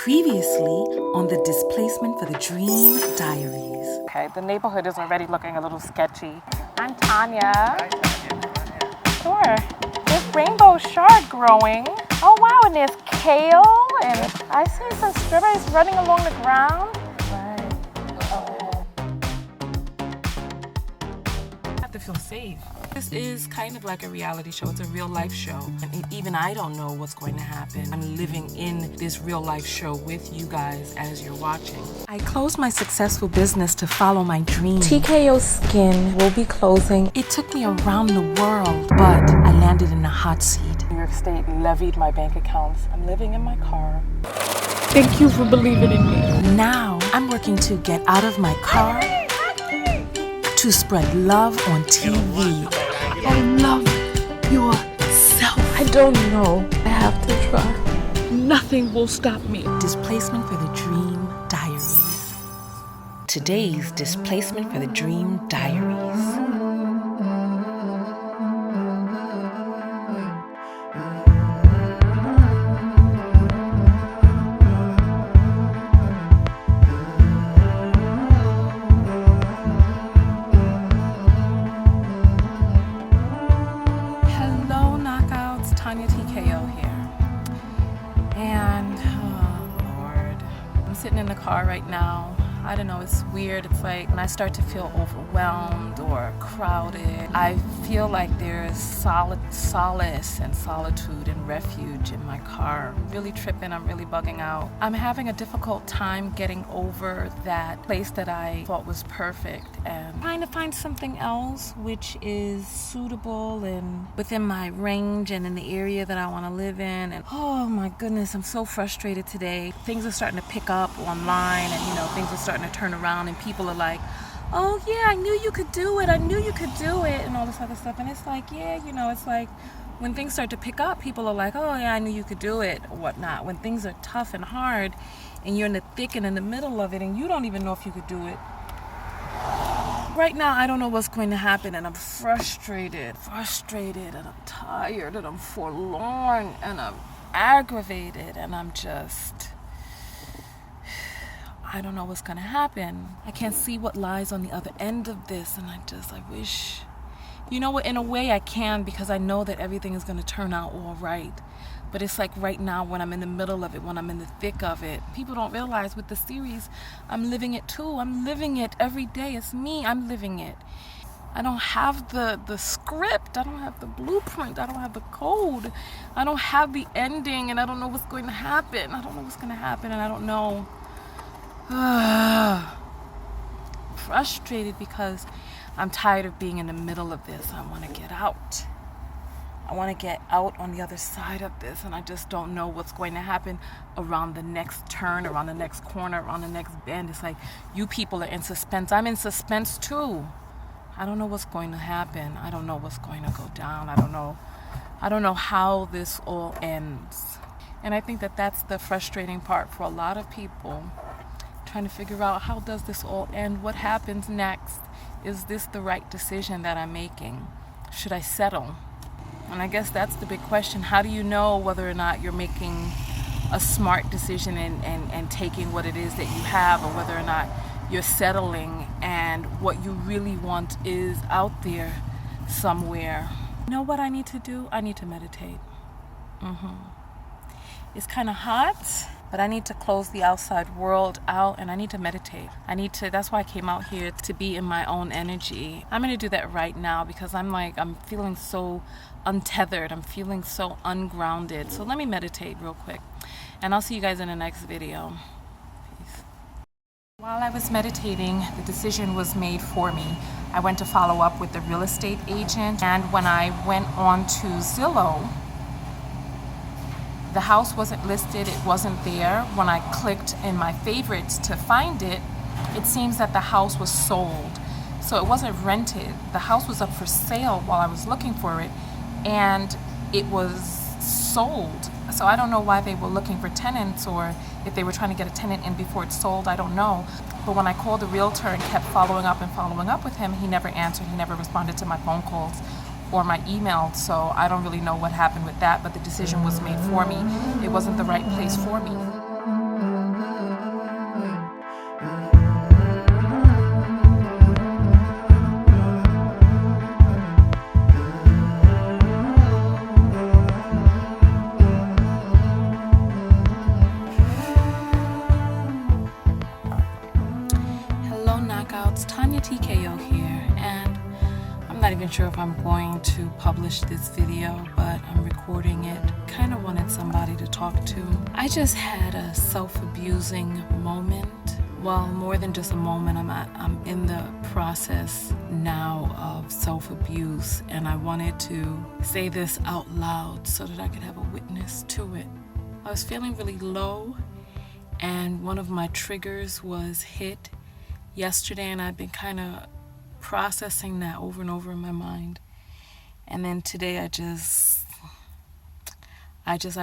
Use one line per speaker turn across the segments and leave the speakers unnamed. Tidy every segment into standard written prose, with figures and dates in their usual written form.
Previously on the Displacement for the Dream Diaries.
Okay, the neighborhood is already looking a little sketchy. I'm Tonya.
Hi, Tonya.
Sure. There's rainbow shark growing. Oh wow, and there's kale, and I see some strawberries running along the ground. Right.
I have to feel safe. This is kind of like a reality show. It's a real life show. And even I don't know what's going to happen. I'm living in this real life show with you guys as you're watching. I closed my successful business to follow my dream.
TKO Skin will be closing.
It took me around the world, but I landed in a hot seat.
New York State levied my bank accounts. I'm living in my car.
Thank you for believing in me.
Now I'm working to get out of my car to spread love on TV.
I love yourself.
I don't know. I have to try.
Nothing will stop me.
Displacement for the Dream Diaries. Today's Displacement for the Dream Diaries. TonyaTko here, and oh Lord, I'm sitting in the car right now. I don't know, it's weird. It's like when I start to feel overwhelmed or crowded, I feel like there's solace and solitude and refuge in my car. I'm really tripping, I'm really bugging out. I'm having a difficult time getting over that place that I thought was perfect and trying to find something else which is suitable and within my range and in the area that I want to live in. And oh my goodness, I'm so frustrated today. Things are starting to pick up online, and things are starting to turn around, and people are like, oh yeah, I knew you could do it, and all this other stuff. And it's like, yeah, it's like when things start to pick up, people are like, oh yeah, I knew you could do it, or whatnot. When things are tough and hard and you're in the thick and in the middle of it and you don't even know if you could do it. Right now, I don't know what's going to happen, and I'm frustrated, and I'm tired, and I'm forlorn, and I'm aggravated, and I don't know what's going to happen. I can't see what lies on the other end of this, and I wish, in a way I can, because I know that everything is going to turn out all right. But it's like right now, when I'm in the middle of it, when I'm in the thick of it, people don't realize with the series, I'm living it too. I'm living it every day. It's me. I'm living it. I don't have the script. I don't have the blueprint. I don't have the code. I don't have the ending, and I don't know what's going to happen. And I don't know. Frustrated because I'm tired of being in the middle of this. I want to get out. I want to get out on the other side of this, and I just don't know what's going to happen around the next turn, around the next corner, around the next bend. It's like you people are in suspense. I'm in suspense too. I don't know what's going to happen. I don't know what's going to go down. I don't know how this all ends. And I think that that's the frustrating part for a lot of people, trying to figure out, how does this all end? What happens next? Is this the right decision that I'm making? Should I settle? And I guess that's the big question. How do you know whether or not you're making a smart decision and taking what it is that you have, or whether or not you're settling and what you really want is out there somewhere? You know what I need to do? I need to meditate. It's kind of hot, but I need to close the outside world out, and I need to meditate. That's why I came out here, to be in my own energy. I'm going to do that right now, because I'm feeling so untethered. I'm feeling so ungrounded. So let me meditate real quick, and I'll see you guys in the next video. Peace. While I was meditating, the decision was made for me. I went to follow up with the real estate agent, and when I went on to Zillow, the house wasn't listed, it wasn't there. When I clicked in my favorites to find it, it seems that the house was sold. So it wasn't rented. The house was up for sale while I was looking for it, and it was sold. So I don't know why they were looking for tenants, or if they were trying to get a tenant in before it's sold, I don't know. But when I called the realtor and kept following up with him, he never answered, he never responded to my phone calls or my email, so I don't really know what happened with that, but the decision was made for me. It wasn't the right place for me. it's TonyaTko here, and I'm not even sure if I'm going to publish this video, but I'm recording it. Kind of wanted somebody to talk to. I just had a self-abusing moment. Well, more than just a moment. I'm in the process now of self-abuse, and I wanted to say this out loud so that I could have a witness to it. I was feeling really low, and one of my triggers was hit yesterday, and I've been kind of processing that over and over in my mind. And then today I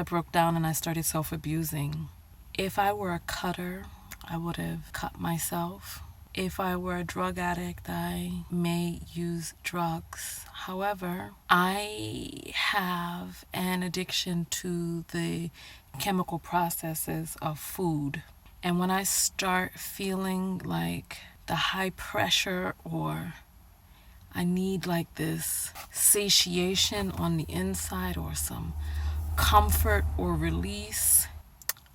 broke down and I started self-abusing. If I were a cutter, I would have cut myself. If I were a drug addict, I may use drugs. However, I have an addiction to the chemical processes of food. And when I start feeling like the high pressure, or I need like this satiation on the inside or some comfort or release,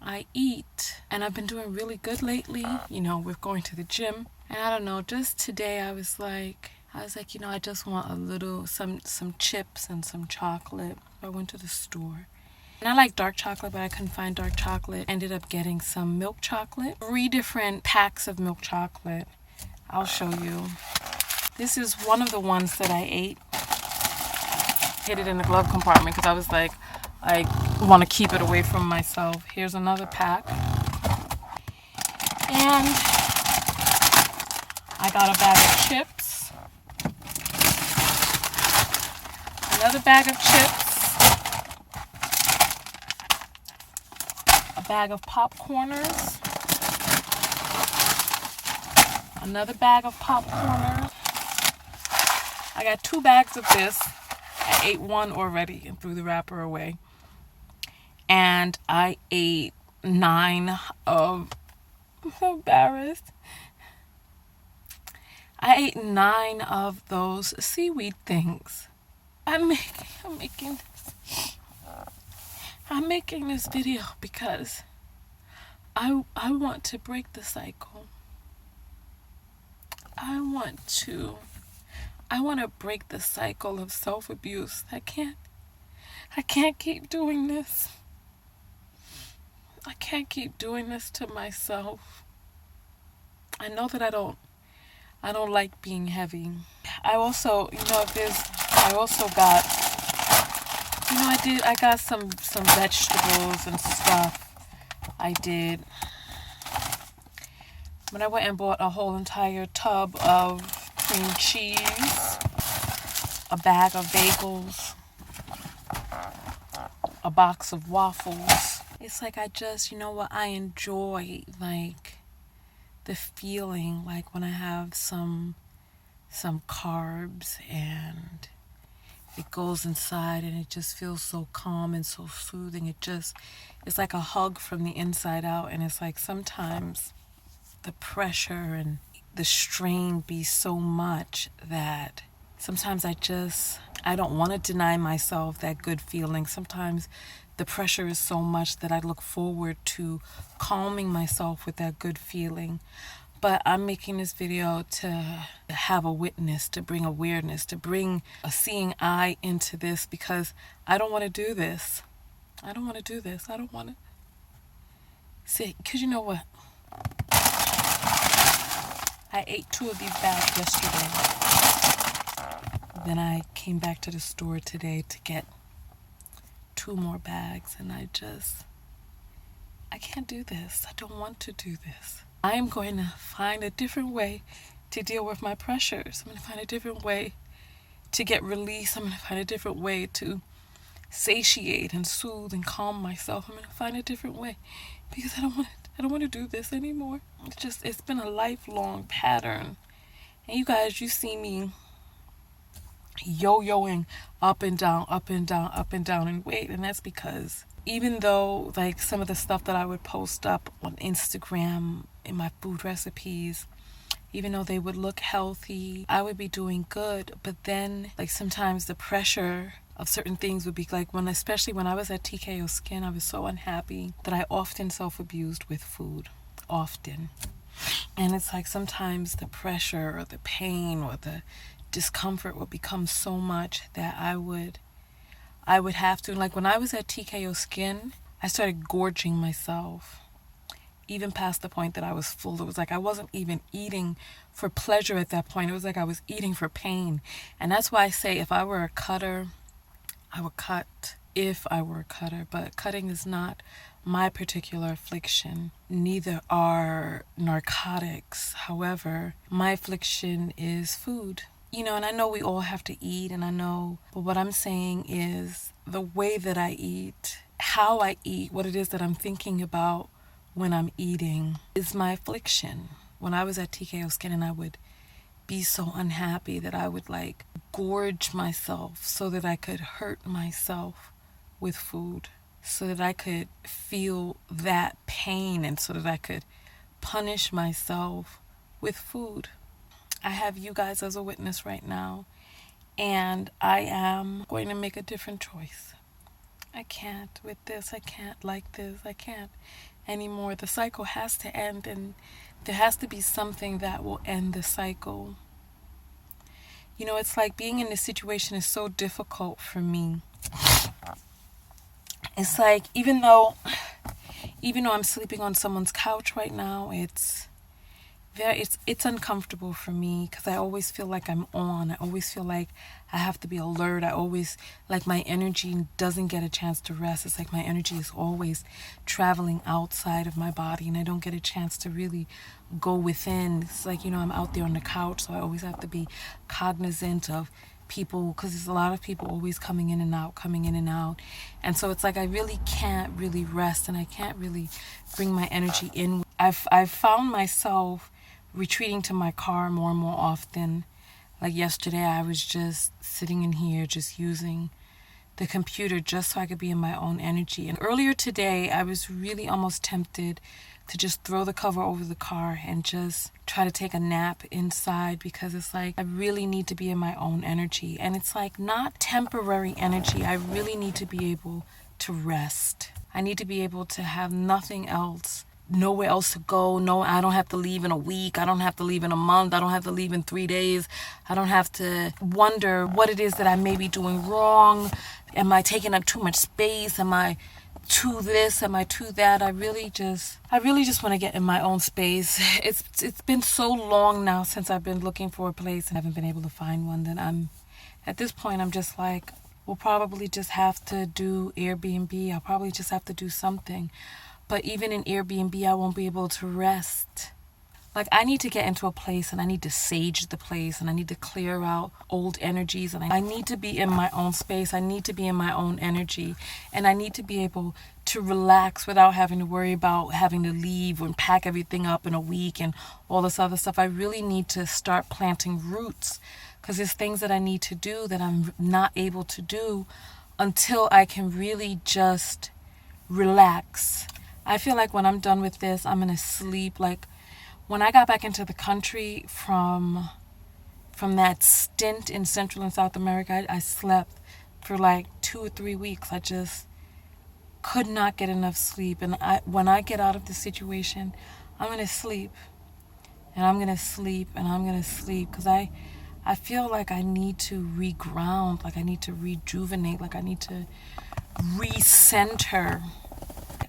I eat. And I've been doing really good lately, with going to the gym. And I don't know, just today I was like, I just want a little, some chips and some chocolate. I went to the store. And I like dark chocolate, but I couldn't find dark chocolate. Ended up getting some milk chocolate. 3 different packs of milk chocolate. I'll show you. This is one of the ones that I ate. Hid it in the glove compartment because I was like, I want to keep it away from myself. Here's another pack. And I got a bag of chips. Another bag of chips. A bag of popcorners. Another bag of popcorners. I got 2 bags of this. I ate one already and threw the wrapper away. And I ate 9 of, I'm so embarrassed. I ate 9 of those seaweed things. I'm making this video because I want to break the cycle. I want to break the cycle of self-abuse. I can't keep doing this. I can't keep doing this to myself. I know that I don't like being heavy. I also, I got some vegetables and stuff. I did. When I went and bought a whole entire tub of cream cheese, a bag of bagels, a box of waffles. It's like I enjoy like the feeling like when I have some carbs and it goes inside and it just feels so calm and so soothing. It's like a hug from the inside out. And it's like sometimes the pressure and the strain be so much that sometimes I don't want to deny myself that good feeling. Sometimes the pressure is so much that I look forward to calming myself with that good feeling. But I'm making this video to have a witness, to bring awareness, to bring a seeing eye into this, because I don't want to do this. I don't want to do this. I don't want to. See, because you know what? I ate 2 of these bags yesterday. Then I came back to the store today to get 2 more bags, and I can't do this. I don't want to do this. I am going to find a different way to deal with my pressures. I'm going to find a different way to get release. I'm going to find a different way to satiate and soothe and calm myself. I'm going to find a different way because I don't want to do this anymore. It's been a lifelong pattern. And you guys, you see me yo-yoing up and down, up and down, up and down in weight. And that's because even though like some of the stuff that I would post up on Instagram in my food recipes, even though they would look healthy, I would be doing good. But then like sometimes the pressure of certain things would be like especially when I was at TKO Skin, I was so unhappy that I often self-abused with food. often. And it's like sometimes the pressure or the pain or the discomfort would become so much that I would have to, like when I was at TKO Skin, I started gorging myself, even past the point that I was full. It was like I wasn't even eating for pleasure at that point. It was like I was eating for pain. And that's why I say if I were a cutter, I would cut if I were a cutter. But cutting is not my particular affliction. Neither are narcotics. However, my affliction is food. You know, and I know we all have to eat, and I know, but what I'm saying is the way that I eat, how I eat, what it is that I'm thinking about when I'm eating is my affliction. When I was at TKO Skin and I would be so unhappy that I would like gorge myself so that I could hurt myself with food, so that I could feel that pain and so that I could punish myself with food. I have you guys as a witness right now, and I am going to make a different choice. I can't with this. I can't like this. I can't anymore. The cycle has to end, and there has to be something that will end the cycle. You know, it's like being in this situation is so difficult for me. It's like even though I'm sleeping on someone's couch right now, it's uncomfortable for me because I always feel like I'm on. I always feel like I have to be alert. I always, like, my energy doesn't get a chance to rest. It's like my energy is always traveling outside of my body, and I don't get a chance to really go within. It's like, you know, I'm out there on the couch, so I always have to be cognizant of people, because there's a lot of people always coming in and out. And so it's like I really can't really rest, and I can't really bring my energy in. I've found myself retreating to my car more and more often. Like yesterday, I was just sitting in here, just using the computer just so I could be in my own energy. And earlier today, I was really almost tempted to just throw the cover over the car and just try to take a nap inside, because it's like I really need to be in my own energy. And it's like not temporary energy. I really need to be able to rest. I need to be able to have nothing else, nowhere else to go. No, I don't have to leave in a week. I don't have to leave in a month. I don't have to leave in 3 days. I don't have to wonder what it is that I may be doing wrong. Am I taking up too much space? Am I too this? Am I too that? I really just want to get in my own space. It's been so long now since I've been looking for a place and haven't been able to find one, that at this point I'm just like, we'll probably just have to do Airbnb. I'll probably just have to do something. But even in Airbnb, I won't be able to rest. Like, I need to get into a place, and I need to sage the place, and I need to clear out old energies, and I need to be in my own space. I need to be in my own energy, and I need to be able to relax without having to worry about having to leave and pack everything up in a week and all this other stuff. I really need to start planting roots, because there's things that I need to do that I'm not able to do until I can really just relax. I feel like when I'm done with this, I'm going to sleep. Like, when I got back into the country from that stint in Central and South America, I slept for like 2 or 3 weeks. I just could not get enough sleep. And when I get out of this situation, I'm going to sleep. And I'm going to sleep, and I'm going to sleep, because I feel like I need to reground, like I need to rejuvenate, like I need to recenter.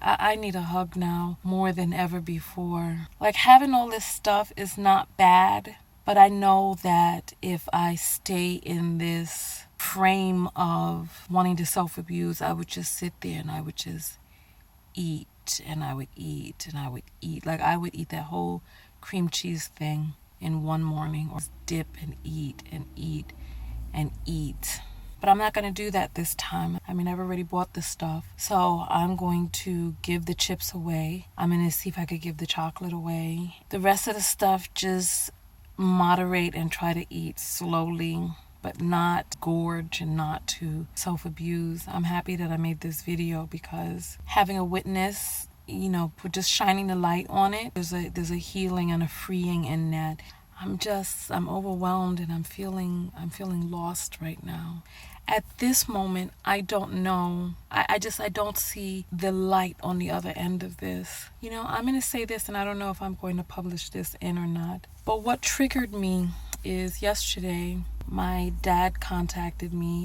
I need a hug now more than ever before. Like, having all this stuff is not bad, but I know that if I stay in this frame of wanting to self-abuse, I would just sit there and I would just eat, and I would eat, and I would eat. Like, I would eat that whole cream cheese thing in one morning, or dip and eat and eat and eat. But I'm not going to do that this time. I mean, I've already bought the stuff. So I'm going to give the chips away. I'm going to see if I could give the chocolate away. The rest of the stuff, just moderate and try to eat slowly, but not gorge and not to self-abuse. I'm happy that I made this video, because having a witness, you know, just shining the light on it, there's a healing and a freeing in that. I'm overwhelmed and I'm feeling lost right now. At this moment, I don't know. I don't see the light on the other end of this. You know, I'm going to say this and I don't know if I'm going to publish this in or not. But what triggered me is yesterday, my dad contacted me